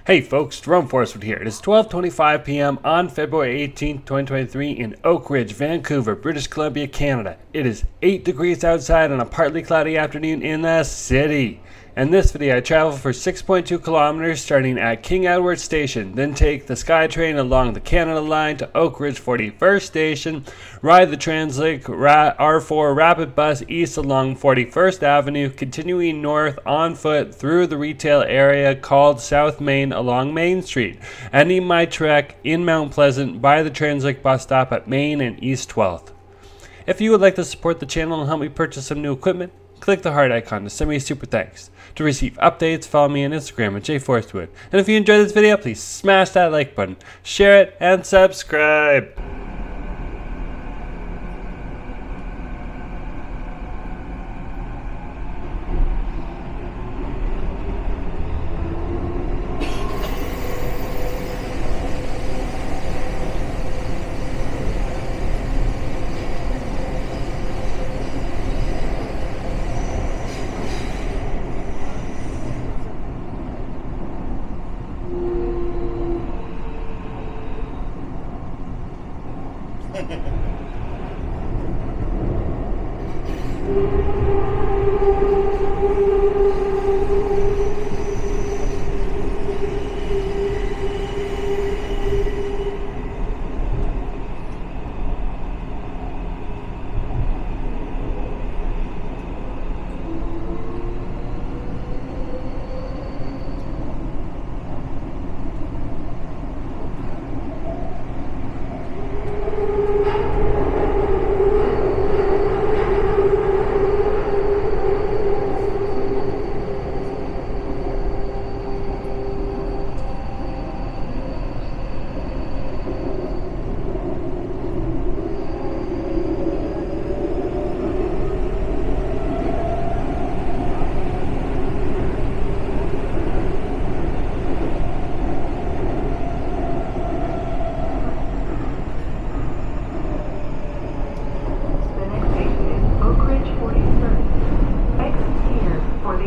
Hey folks, Jerome Forestwood here. It is 12:25 p.m. on February 18th, 2023 in Oak Ridge, Vancouver, British Columbia, Canada. It is 8 degrees outside on a partly cloudy afternoon in the city. In this video, I travel for 6.2 kilometers starting at King Edward Station, then take the SkyTrain along the Canada Line to Oak Ridge 41st Station, ride the TransLink R4 Rapid Bus east along 41st Avenue, continuing north on foot through the retail area called South Main along Main Street, ending my trek in Mount Pleasant by the TransLink bus stop at Main and East 12th. If you would like to support the channel and help me purchase some new equipment, click the heart icon to send me a super thanks. To receive updates, follow me on Instagram at Forestwood. And if you enjoyed this video, please smash that like button, share it, and subscribe.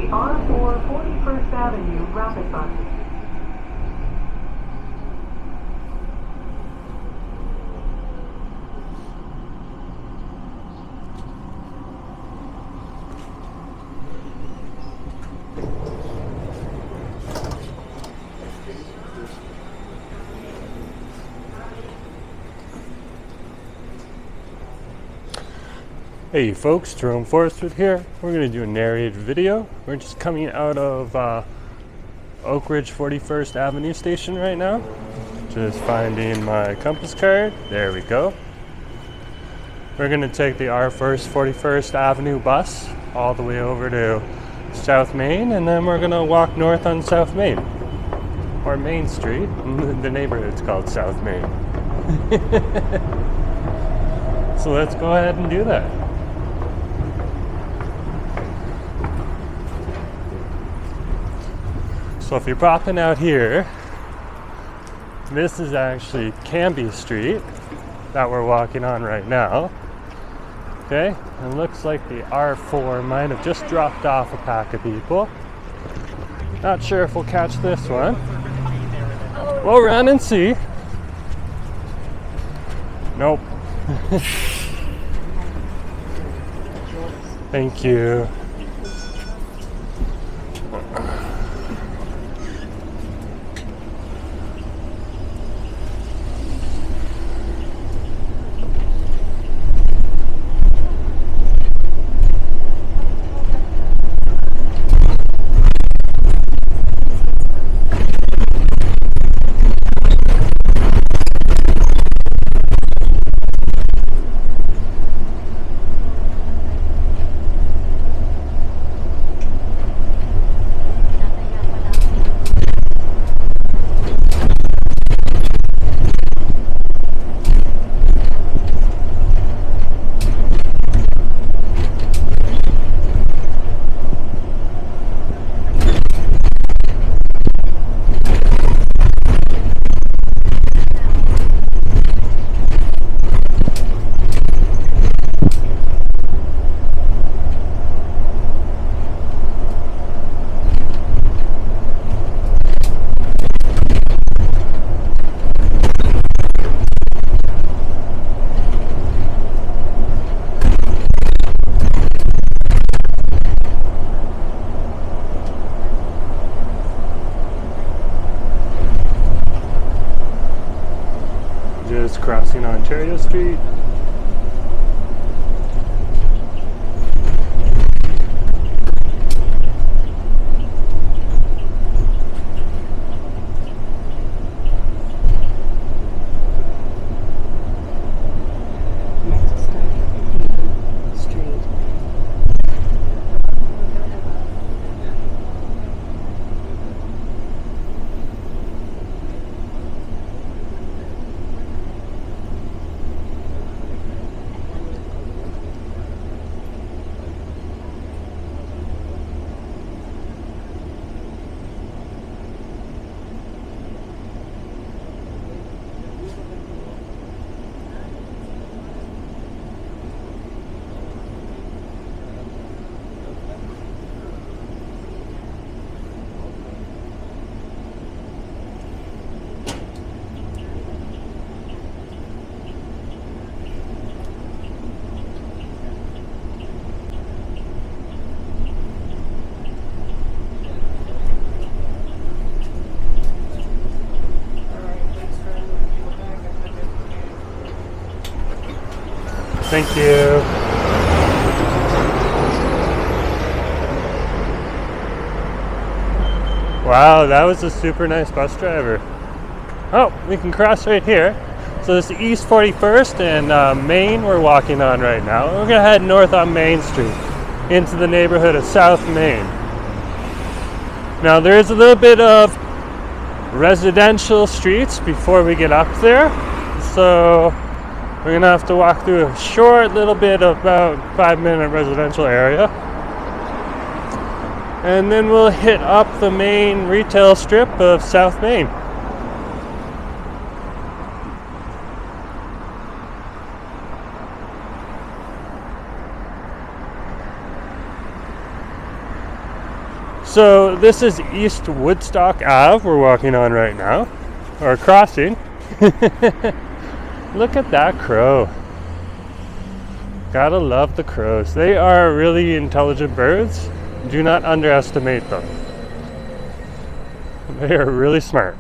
R4 41st Avenue Rapid Bus. Hey folks, Jerome Forestwood here. We're going to do a narrated video. We're just coming out of Oak Ridge 41st Avenue station right now. Just finding my compass card. There we go. We're going to take the R1st 41st Avenue bus all the way over to South Main, and then we're going to walk north on South Main. Or Main Street. The neighborhood's called South Main. So let's go ahead and do that. So if you're popping out here, this is actually Cambie Street that we're walking on right now. Okay, and looks like the R4 might have just dropped off a pack of people. Not sure if we'll catch this one. We'll run and see. Nope. Thank you. Ontario Street. Thank you. Wow, that was a super nice bus driver. Oh, we can cross right here. So this is East 41st and Main we're walking on right now. We're gonna head north on Main Street into the neighborhood of South Main. Now there is a little bit of residential streets before we get up there. So we're gonna have to walk through a short little bit of about 5-minute residential area. And then we'll hit up the main retail strip of South Main. So this is East Woodstock Ave we're walking on right now, or crossing. Look at that crow. Gotta love the crows. They are really intelligent birds. Do not underestimate them. They are really smart.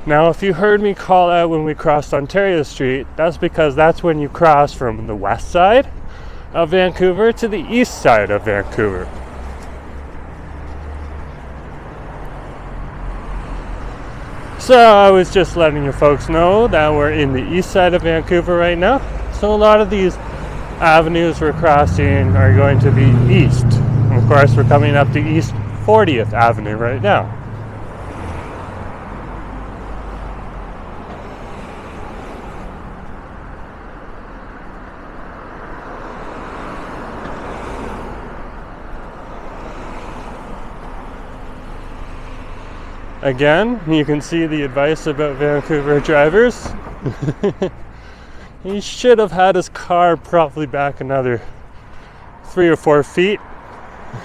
Now, if you heard me call out when we crossed Ontario Street, that's because that's when you cross from the west side of Vancouver to the east side of Vancouver. So I was just letting you folks know that we're in the east side of Vancouver right now. So a lot of these avenues we're crossing are going to be east. And of course, we're coming up to East 40th Avenue right now. Again, you can see the advice about Vancouver drivers. He should have had his car probably back another 3 or 4 feet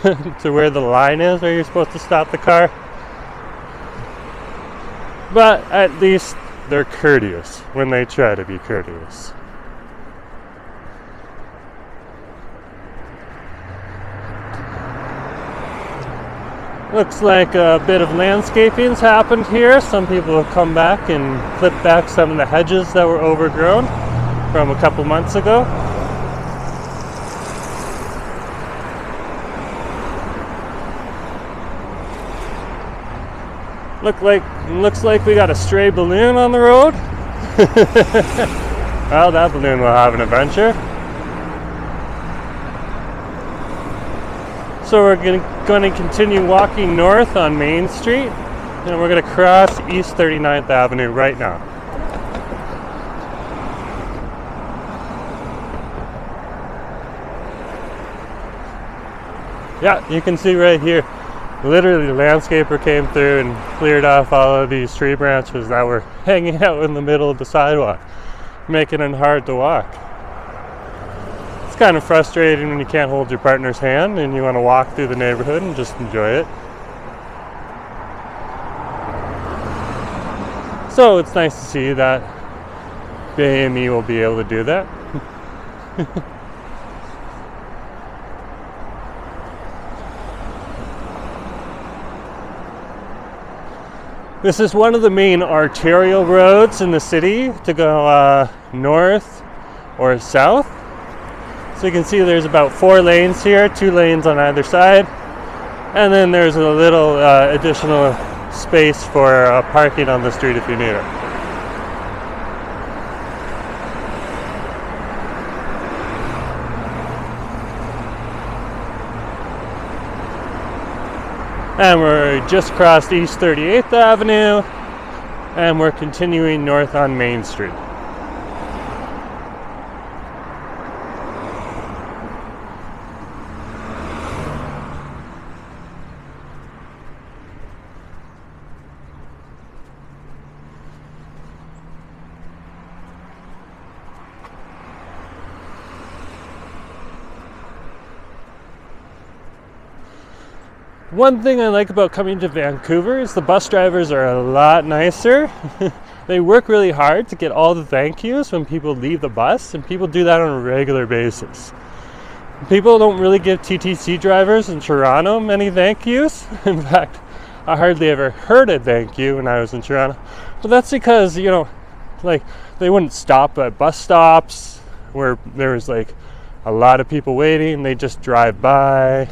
to where the line is where you're supposed to stop the car. But at least they're courteous when they try to be courteous. Looks like a bit of landscaping's happened here. Some people have come back and clipped back some of the hedges that were overgrown from a couple months ago. Looks like we got a stray balloon on the road. Well, that balloon will have an adventure. So we're going to continue walking north on Main Street, and we're going to cross East 39th Avenue right now. Yeah, you can see right here, literally the landscaper came through and cleared off all of these tree branches that were hanging out in the middle of the sidewalk, making it hard to walk. It's kind of frustrating when you can't hold your partner's hand and you want to walk through the neighborhood and just enjoy it. So it's nice to see that BAME will be able to do that. This is one of the main arterial roads in the city to go north or south. So you can see there's about 4 lanes here, 2 lanes on either side. And then there's a little additional space for parking on the street if you need it. And we're just crossed East 38th Avenue, and we're continuing north on Main Street. One thing I like about coming to Vancouver is the bus drivers are a lot nicer. They work really hard to get all the thank yous when people leave the bus, and people do that on a regular basis. People don't really give TTC drivers in Toronto many thank yous. In fact, I hardly ever heard a thank you when I was in Toronto. But that's because, you know, like, they wouldn't stop at bus stops where there was like a lot of people waiting. They just drive by.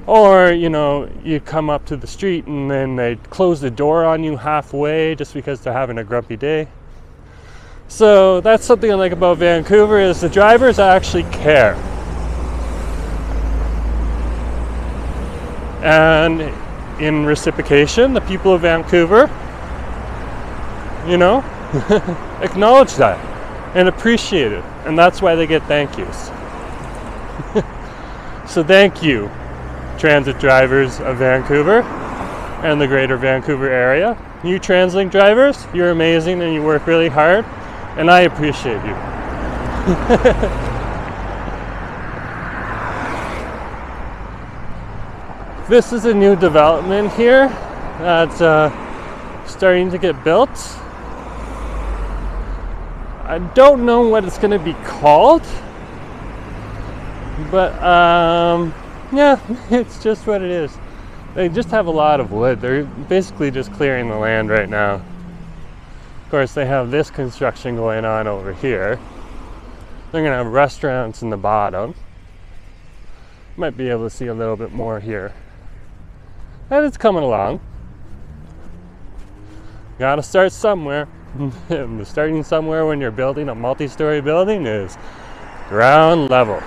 Or, you know, you come up to the street and then they close the door on you halfway just because they're having a grumpy day. So that's something I like about Vancouver, is the drivers actually care. And in reciprocation, the people of Vancouver, you know, acknowledge that and appreciate it. And that's why they get thank yous. So thank you, transit drivers of Vancouver and the greater Vancouver area. You TransLink drivers, you're amazing and you work really hard, and I appreciate you. This is a new development here that's starting to get built. I don't know what it's going to be called, but yeah, it's just what it is. They just have a lot of wood. They're basically just clearing the land right now. Of course, they have this construction going on over here. They're going to have restaurants in the bottom. Might be able to see a little bit more here. And it's coming along. Gotta start somewhere. Starting somewhere when you're building a multi-story building is ground level.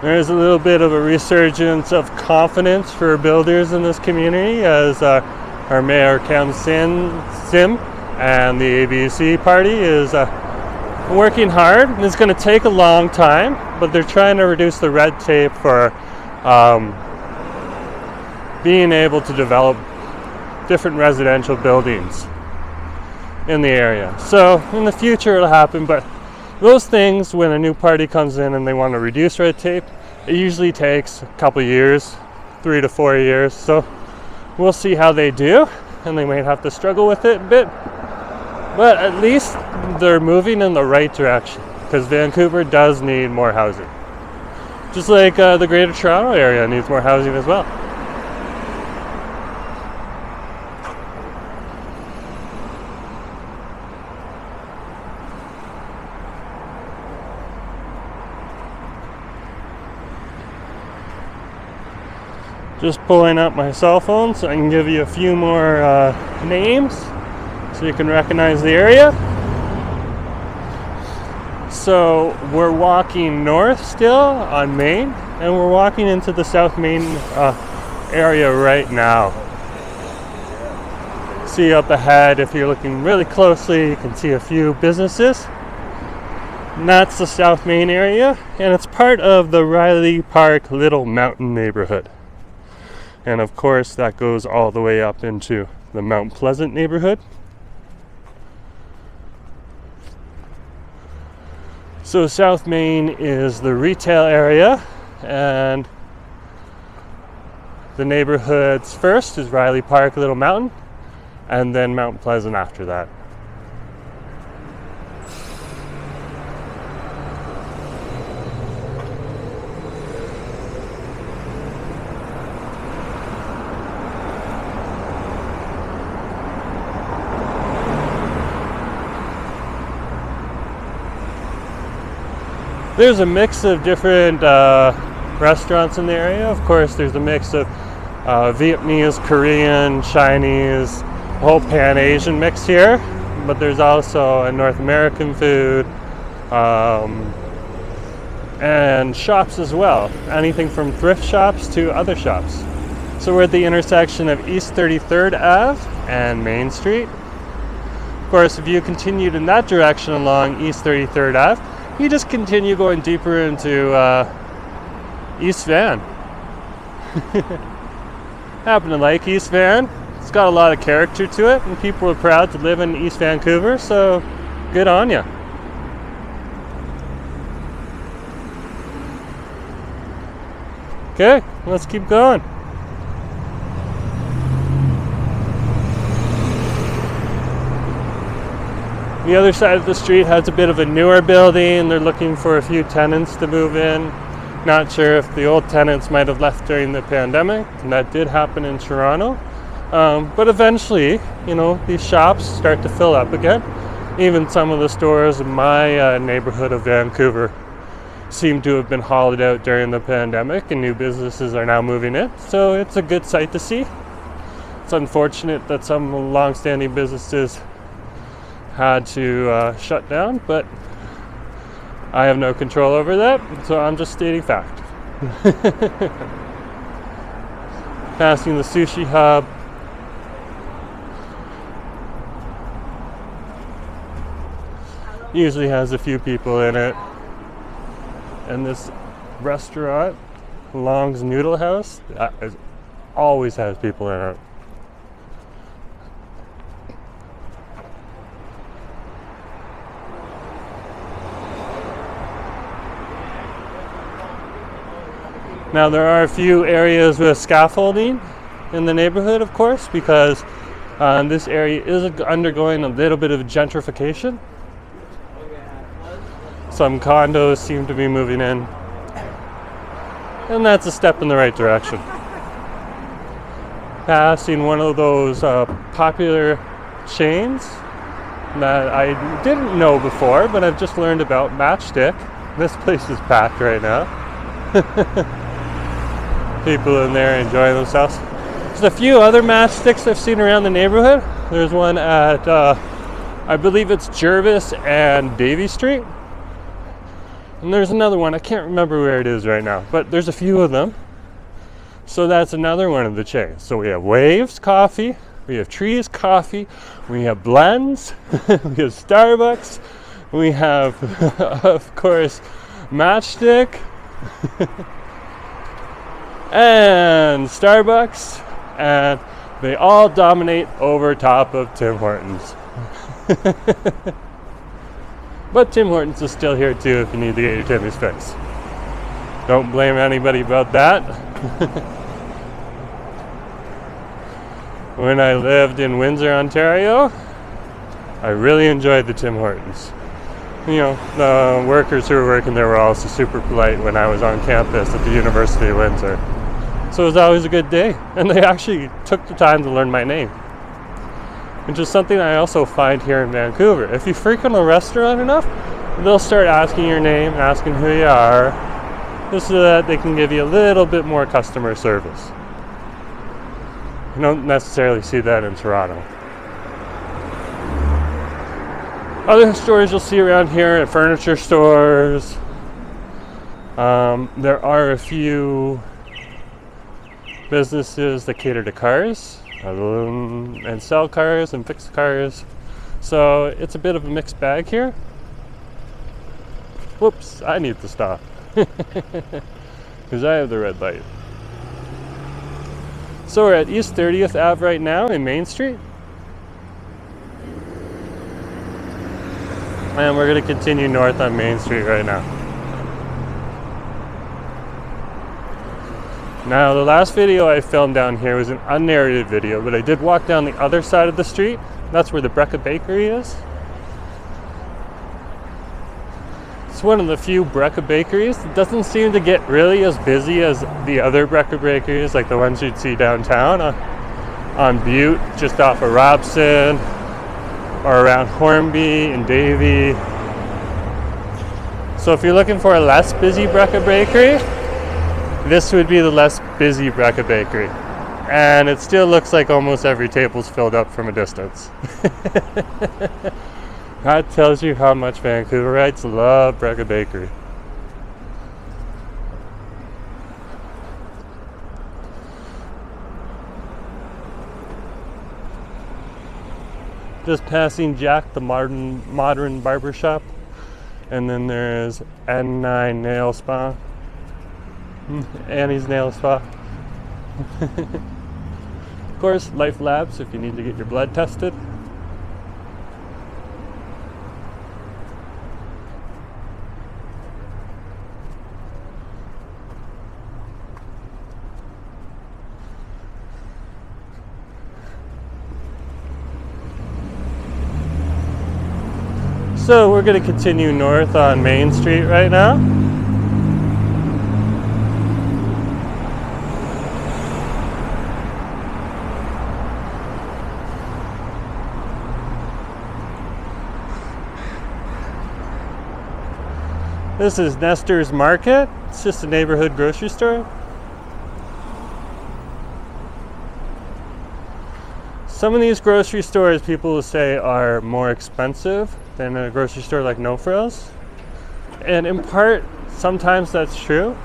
There's a little bit of a resurgence of confidence for builders in this community as our mayor, Cam Sim, and the ABC party is working hard. And it's going to take a long time, but they're trying to reduce the red tape for being able to develop different residential buildings in the area. So in the future it'll happen, but those things, when a new party comes in and they want to reduce red tape, it usually takes a couple years, 3 to 4 years. So we'll see how they do, and they might have to struggle with it a bit. But at least they're moving in the right direction, because Vancouver does need more housing. Just like the Greater Toronto area needs more housing as well. Just pulling up my cell phone so I can give you a few more names so you can recognize the area. So we're walking north still on Main, and we're walking into the South Main area right now. See up ahead, if you're looking really closely, you can see a few businesses. And that's the South Main area, and it's part of the Riley Park Little Mountain neighborhood. And of course, that goes all the way up into the Mount Pleasant neighborhood. So South Main is the retail area, and the neighborhoods first is Riley Park, Little Mountain, and then Mount Pleasant after that. There's a mix of different restaurants in the area. Of course, there's a mix of Vietnamese, Korean, Chinese, whole Pan-Asian mix here. But there's also a North American food and shops as well. Anything from thrift shops to other shops. So we're at the intersection of East 33rd Ave and Main Street. Of course, if you continued in that direction along East 33rd Ave, you just continue going deeper into East Van. Happen to like East Van. It's got a lot of character to it, and people are proud to live in East Vancouver, so good on you. Okay, let's keep going. The other side of the street has a bit of a newer building. They're looking for a few tenants to move in. Not sure if the old tenants might have left during the pandemic, and that did happen in Toronto. But eventually, you know, these shops start to fill up again. Even some of the stores in my neighborhood of Vancouver seem to have been hollowed out during the pandemic, and new businesses are now moving in. So it's a good sight to see. It's unfortunate that some long-standing businesses had to shut down, but I have no control over that, so I'm just stating fact. Passing the sushi hub. Usually has a few people in it. And this restaurant, Long's Noodle House, always has people in it. Now there are a few areas with scaffolding in the neighborhood, of course, because this area is undergoing a little bit of gentrification. Some condos seem to be moving in, and that's a step in the right direction. Passing one of those popular chains that I didn't know before, but I've just learned about, Matchstick. This place is packed right now. People in there enjoying themselves. There's a few other matchsticks I've seen around the neighborhood. There's one at, I believe it's Jervis and Davie Street. And there's another one, I can't remember where it is right now, but there's a few of them. So that's another one of the chains. So we have Waves Coffee, we have Trees Coffee, we have Blends, we have Starbucks, we have, of course, Matchstick, and Starbucks, and they all dominate over top of Tim Hortons. But Tim Hortons is still here too if you need to get your Timmy's fix. Don't blame anybody about that. When I lived in Windsor, Ontario, I really enjoyed the Tim Hortons. You know, the workers who were working there were also super polite when I was on campus at the University of Windsor. So it was always a good day. And they actually took the time to learn my name, which is something I also find here in Vancouver. If you frequent a restaurant enough, they'll start asking your name, asking who you are, just so that they can give you a little bit more customer service. You don't necessarily see that in Toronto. Other stores you'll see around here at furniture stores. There are a few businesses that cater to cars and sell cars and fix cars. So it's a bit of a mixed bag here. Whoops, I need to stop because I have the red light. So we're at East 30th Ave right now in Main Street. And we're going to continue north on Main Street right now. Now, the last video I filmed down here was an unnarrated video, but I did walk down the other side of the street. That's where the Brecca Bakery is. It's one of the few Brecca bakeries. It doesn't seem to get really as busy as the other Brecca bakeries, like the ones you'd see downtown on Butte, just off of Robson, or around Hornby and Davie. So if you're looking for a less busy Brecca bakery, this would be the less busy Brecca bakery. And it still looks like almost every table's filled up from a distance. That tells you how much Vancouverites love Brecca bakery. Just passing Jack, the modern barber shop, and then there's N9 Nail Spa, Annie's Nail Spa. Of course, Life Labs if you need to get your blood tested. So we're going to continue north on Main Street right now. This is Nestor's Market. It's just a neighborhood grocery store. Some of these grocery stores people will say are more expensive than a grocery store like No Frills. And in part, sometimes that's true.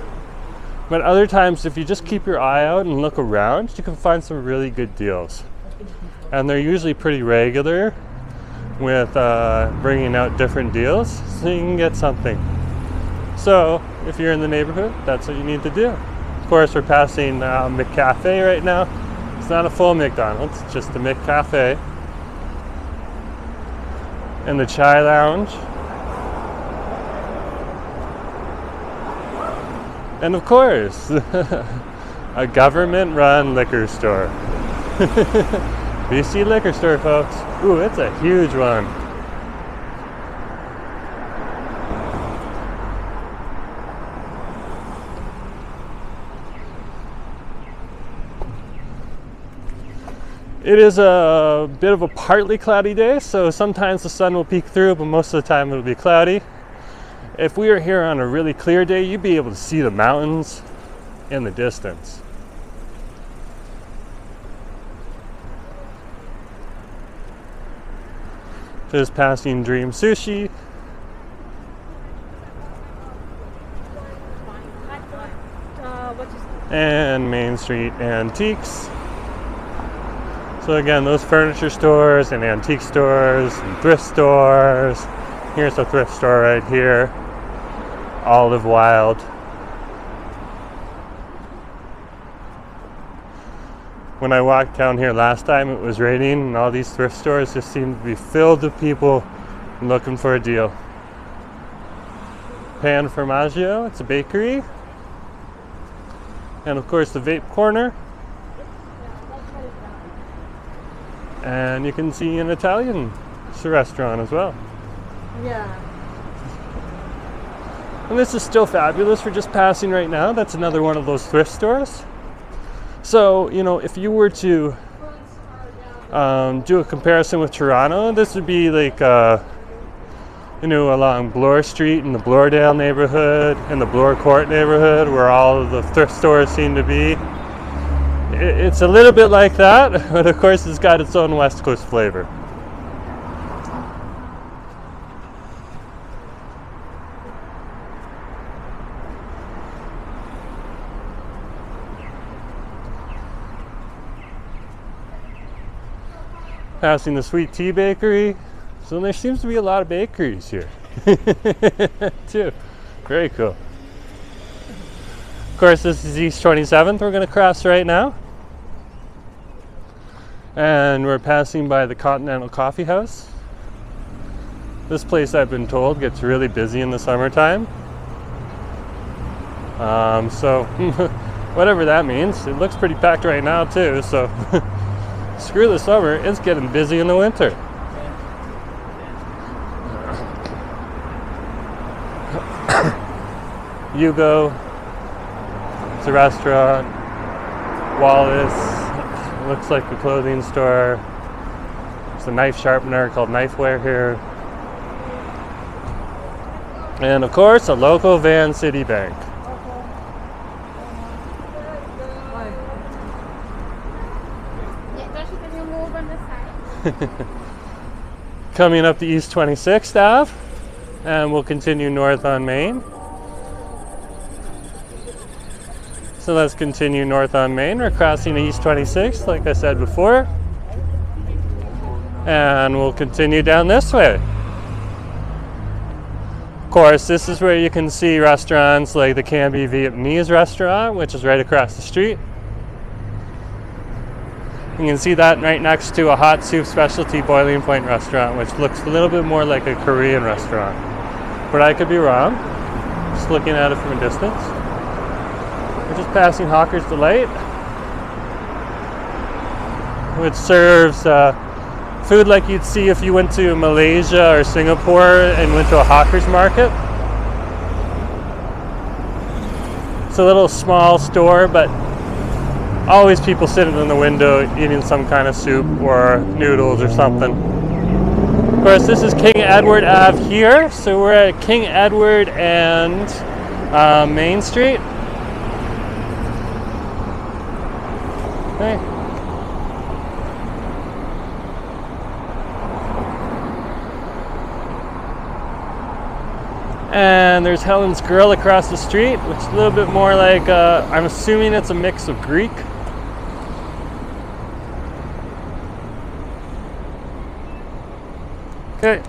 But other times, if you just keep your eye out and look around, you can find some really good deals. And they're usually pretty regular with bringing out different deals, so you can get something. So, if you're in the neighborhood, that's what you need to do. Of course, we're passing McCafe right now. It's not a full McDonald's, it's just the McCafe. And the Chai Lounge. And of course, a government-run liquor store. BC Liquor Store, folks. Ooh, it's a huge one. It is a bit of a partly cloudy day, so sometimes the sun will peek through, but most of the time it'll be cloudy. If we were here on a really clear day, you'd be able to see the mountains in the distance. Just passing Dream Sushi. And Main Street Antiques. So again, those furniture stores and antique stores and thrift stores. Here's a thrift store right here. Olive Wild. When I walked down here last time, it was raining and all these thrift stores just seemed to be filled with people looking for a deal. Pan Formaggio, it's a bakery. And of course the vape corner. And you can see an Italian restaurant as well. Yeah. And this is still fabulous. We're just passing right now. That's another one of those thrift stores. So, you know, if you were to do a comparison with Toronto, this would be like, you know, along Bloor Street in the Bloordale neighborhood, in the Bloor Court neighborhood, where all of the thrift stores seem to be. It's a little bit like that, but of course it's got its own West Coast flavor. Passing the Sweet Tea Bakery. So there seems to be a lot of bakeries here too. Very cool. Of course, this is East 27th we're going to cross right now. And we're passing by the Continental Coffee House. This place, I've been told, gets really busy in the summertime. So whatever that means, it looks pretty packed right now too, so screw the summer, it's getting busy in the winter. Hugo, it's a restaurant. Wallace, looks like a clothing store. There's a knife sharpener called Knifeware here. And of course, a local Van City bank. Coming up the East 26th Ave, and we'll continue north on Main. So let's continue north on Main. We're crossing the East 26th, like I said before. And we'll continue down this way. Of course, this is where you can see restaurants like the Canby Vietnamese restaurant, which is right across the street. You can see that right next to a hot soup specialty boiling point restaurant, which looks a little bit more like a Korean restaurant. But I could be wrong, just looking at it from a distance. We're just passing Hawker's Delight, which serves food like you'd see if you went to Malaysia or Singapore and went to a hawker's market. It's a little small store, but always people sitting in the window eating some kind of soup or noodles or something. Of course, this is King Edward Ave here, so we're at King Edward and Main Street. Okay. And there's Helen's Grill across the street, which is a little bit more like, I'm assuming it's a mix of Greek. Okay,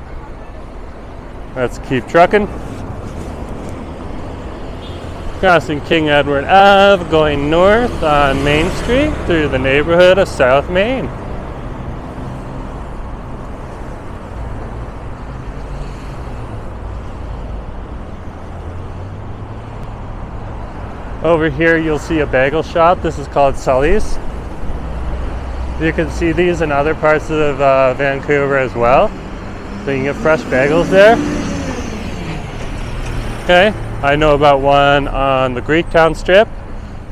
let's keep trucking. Crossing King Edward Ave, going north on Main Street through the neighborhood of South Main. Over here you'll see a bagel shop. This is called Sully's. You can see these in other parts of Vancouver as well. So you can get fresh bagels there. Okay, I know about one on the Greektown Strip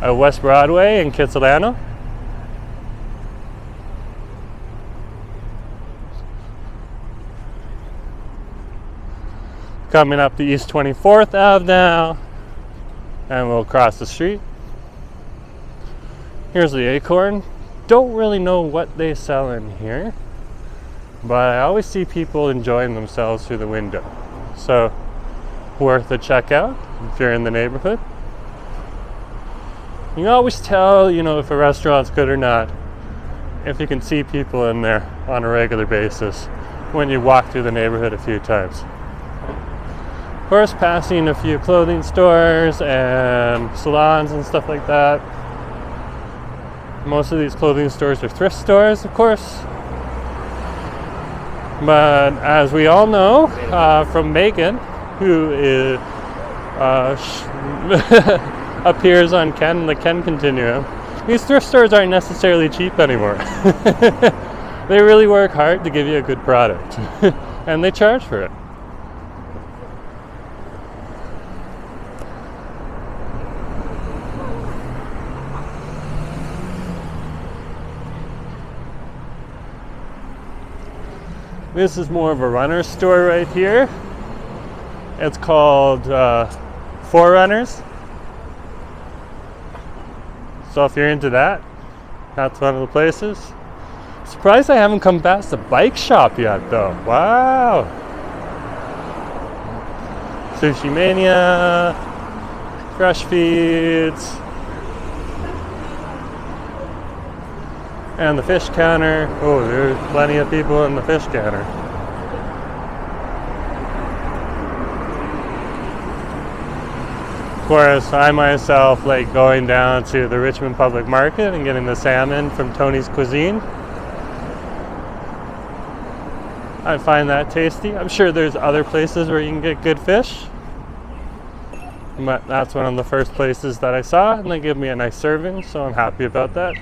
at West Broadway in Kitsilano. Coming up the East 24th Ave now. And we'll cross the street. Here's the Acorn. Don't really know what they sell in here, but I always see people enjoying themselves through the window. So, worth a check out if you're in the neighborhood. You can always tell, if a restaurant's good or not if you can see people in there on a regular basis when you walk through the neighborhood a few times. Of course, passing a few clothing stores and salons and stuff like that. Most of these clothing stores are thrift stores, of course. But as we all know from Megan, who is, appears on the Ken Continuum, these thrift stores aren't necessarily cheap anymore. They really work hard to give you a good product, and they charge for it. This is more of a runner store right here. It's called Forerunners. So if you're into that, that's one of the places. Surprised I haven't come past the bike shop yet though. Wow. Sushi Mania, Fresh Feeds, and the fish counter. Oh, there's plenty of people in the fish counter. Of course, I myself like going down to the Richmond Public Market and getting the salmon from Tony's Cuisine. I find that tasty. I'm sure there's other places where you can get good fish, but that's one of the first places that I saw, and they give me a nice serving, so I'm happy about that.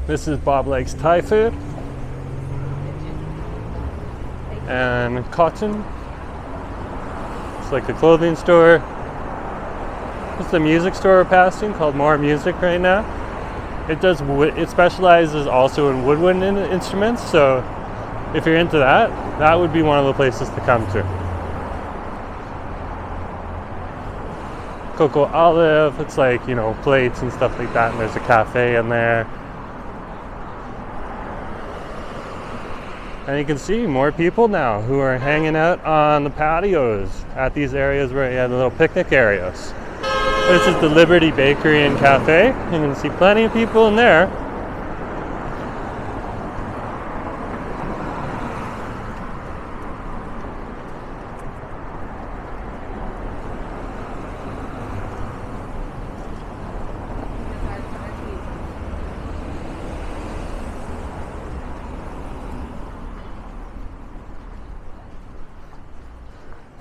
This is Bob Lake's Thai food and cotton. looks like a clothing store. It's the music store we're passing called More Music right now. It specializes also in woodwind instruments, so if you're into that, that would be one of the places to come to. Cocoa Olive, it's like, you know, plates and stuff like that, and there's a cafe in there. And you can see more people now who are hanging out on the patios at these areas where you have the little picnic areas. This is the Liberty Bakery and Cafe. You can see plenty of people in there.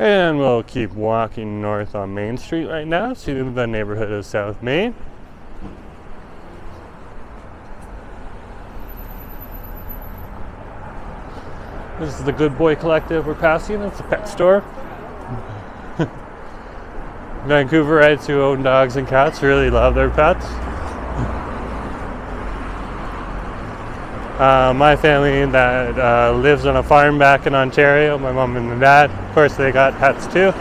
And we'll keep walking north on Main Street right now to the neighborhood of South Main. This is the Good Boy Collective we're passing. It's a pet store. Vancouverites who own dogs and cats really love their pets. My family that lives on a farm back in Ontario, my mom and my dad, of course they got pets too.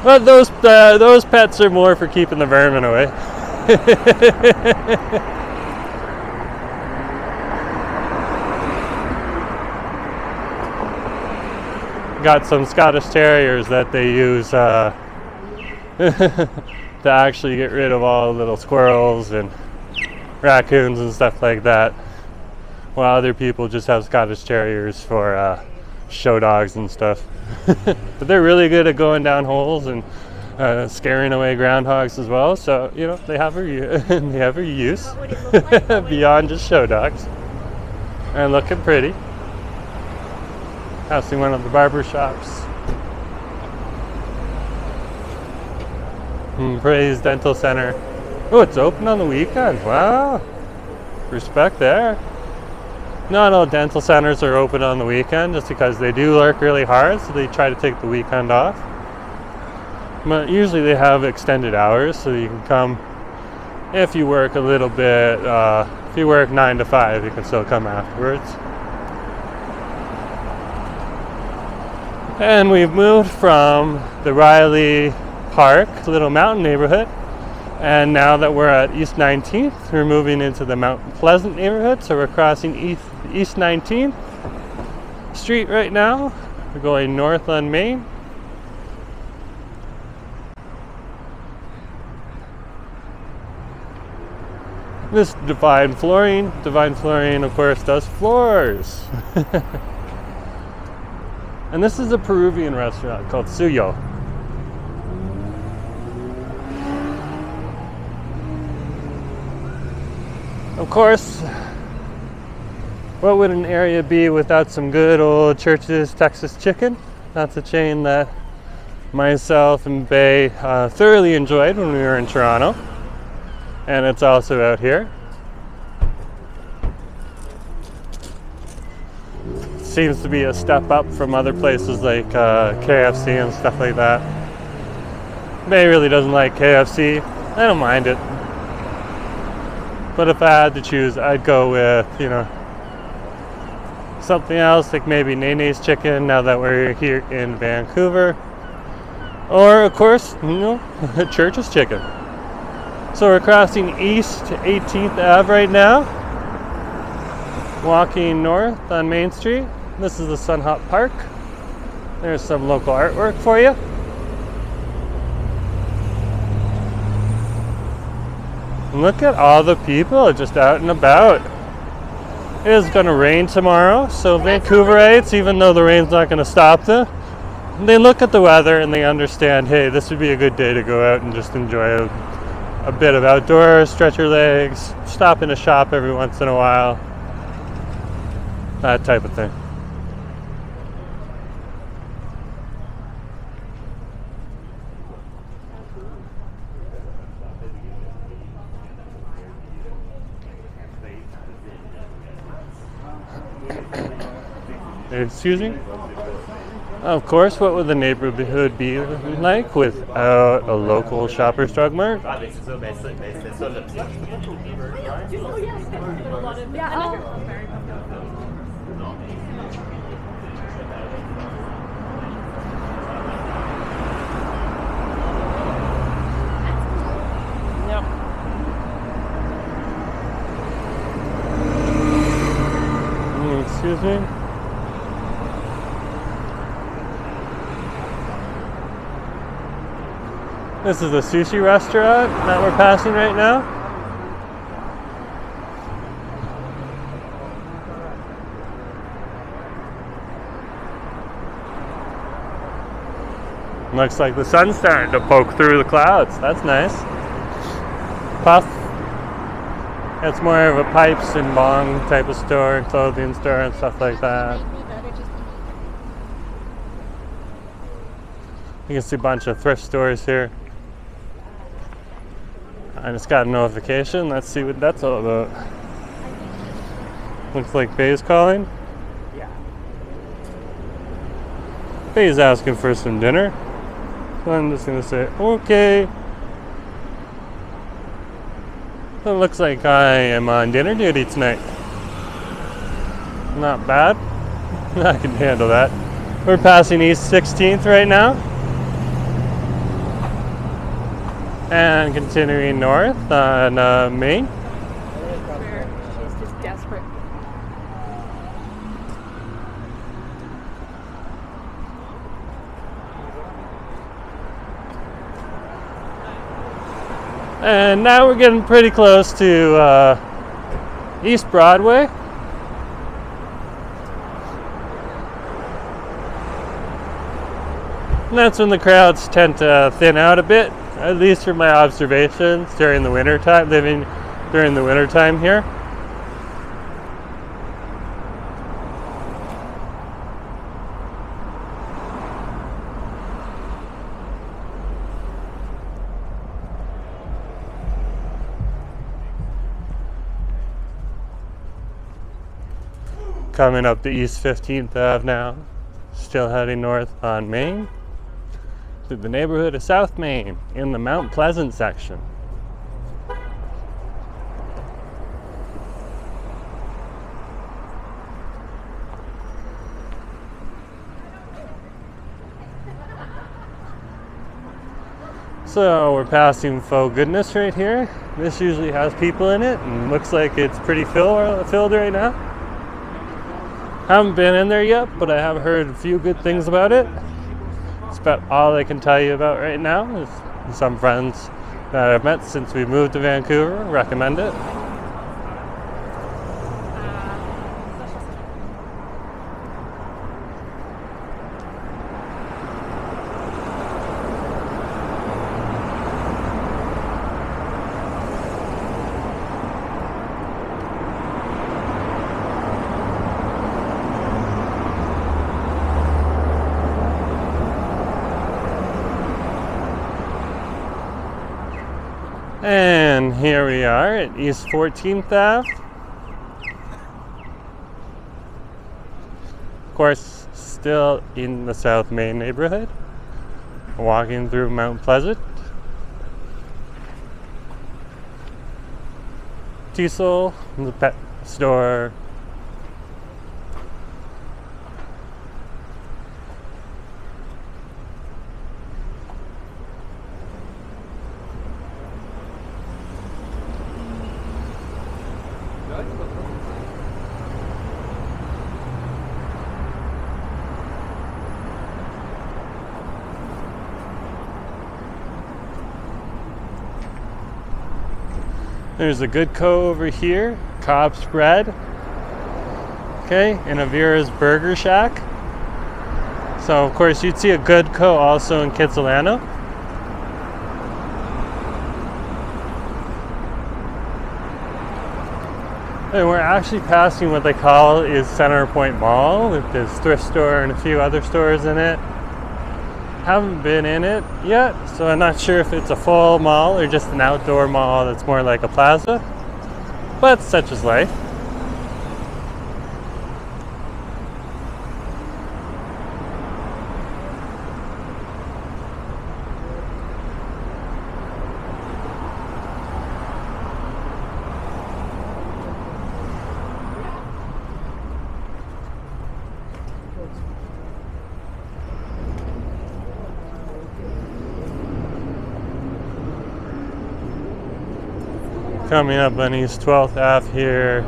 But those pets are more for keeping the vermin away. Got some Scottish Terriers that they use to actually get rid of all the little squirrels and raccoons and stuff like that. While other people just have Scottish Terriers for show dogs and stuff. But they're really good at going down holes and scaring away groundhogs as well. So, you know, they have a use beyond just show dogs. And looking pretty. Passing one of the barber shops. Praise Dental Center. Oh, it's open on the weekend. Wow. Respect there. Not all dental centers are open on the weekend just because they do work really hard, so they try to take the weekend off. But usually they have extended hours, so you can come if you work a little bit. If you work 9 to 5, you can still come afterwards. And we've moved from the Riley Park, little mountain neighborhood, and now that we're at East 19th, we're moving into the Mount Pleasant neighborhood. So we're crossing East 19th Street right now. We're going north on Main. This Divine Flooring. Divine Flooring, of course, does floors. And this is a Peruvian restaurant called Suyo. Of course, what would an area be without some good old Church's Texas chicken? That's a chain that myself and Bay thoroughly enjoyed when we were in Toronto. And it's also out here. Seems to be a step up from other places like KFC and stuff like that. Bay really doesn't like KFC. I don't mind it. But if I had to choose, I'd go with, you know, something else like maybe Nene's Chicken now that we're here in Vancouver. Or, of course, you know, Church's Chicken. So we're crossing East 18th Ave right now. Walking north on Main Street. This is the Sun Hop Park. There's some local artwork for you. Look at all the people just out and about. It is going to rain tomorrow, so Vancouverites, even though the rain's not going to stop them, they look at the weather and they understand, hey, this would be a good day to go out and just enjoy a bit of outdoors, stretch your legs, stop in a shop every once in a while, that type of thing. Excuse me? Of course, what would the neighborhood be like without a local Shoppers Drug Mart? Excuse me? This is a sushi restaurant that we're passing right now. Looks like the sun's starting to poke through the clouds. That's nice. Puff. It's more of a pipes and bong type of store, clothing store and stuff like that. You can see a bunch of thrift stores here. I just got a notification. Let's see what that's all about. Looks like Bay's calling. Yeah. Bay's asking for some dinner. So I'm just gonna say, okay. It looks like I am on dinner duty tonight. Not bad. I can handle that. We're passing East 16th right now. And continuing north on Main. She's just desperate. And now we're getting pretty close to East Broadway. And that's when the crowds tend to thin out a bit, at least from my observations during the winter time, living during the winter time here. Coming up to East 15th Ave now, still heading north on Main to the neighborhood of South Main in the Mount Pleasant section. So we're passing Faux Goodness right here. This usually has people in it and looks like it's pretty filled right now. Haven't been in there yet, but I have heard a few good things about it. It's about all I can tell you about right now. Some friends that I've met since we moved to Vancouver recommend it. And here we are at East 14th Ave. Of course, still in the South Main neighborhood. Walking through Mount Pleasant. Teasel, the pet store. There's a Good Co over here, Cobb's Bread, okay, and Avira's Burger Shack. So of course you'd see a Good Co also in Kitsilano. And we're actually passing what they call is Center Point Mall with this thrift store and a few other stores in it. Haven't been in it yet, so I'm not sure if it's a full mall or just an outdoor mall that's more like a plaza, but such is life. Coming up on East 12th Ave here.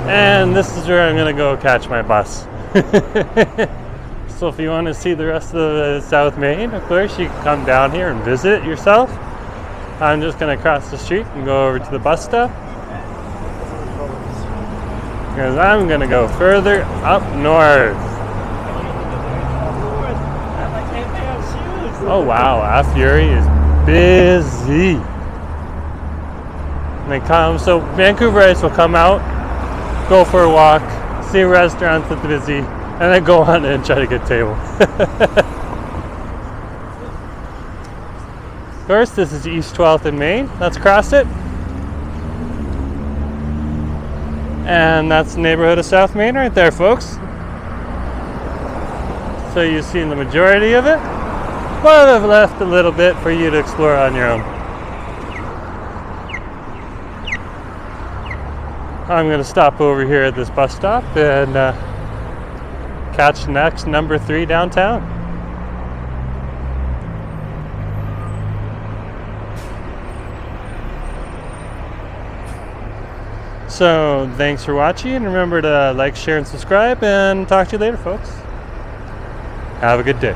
And this is where I'm going to go catch my bus. So if you want to see the rest of South Main, of course, you can come down here and visit yourself. I'm just going to cross the street and go over to the bus stop. Because I'm going to go further up north. Oh wow, Ave Fury is busy. And they come, so Vancouverites will come out, go for a walk, see restaurants that are busy, and then go on and try to get a table. Of course, this is East 12th and Main. Let's cross it. And that's the neighborhood of South Main right there, folks. So you've seen the majority of it. But I've left a little bit for you to explore on your own. I'm going to stop over here at this bus stop and catch next number 3 downtown. So thanks for watching. Remember to like, share, and subscribe, and talk to you later, folks. Have a good day.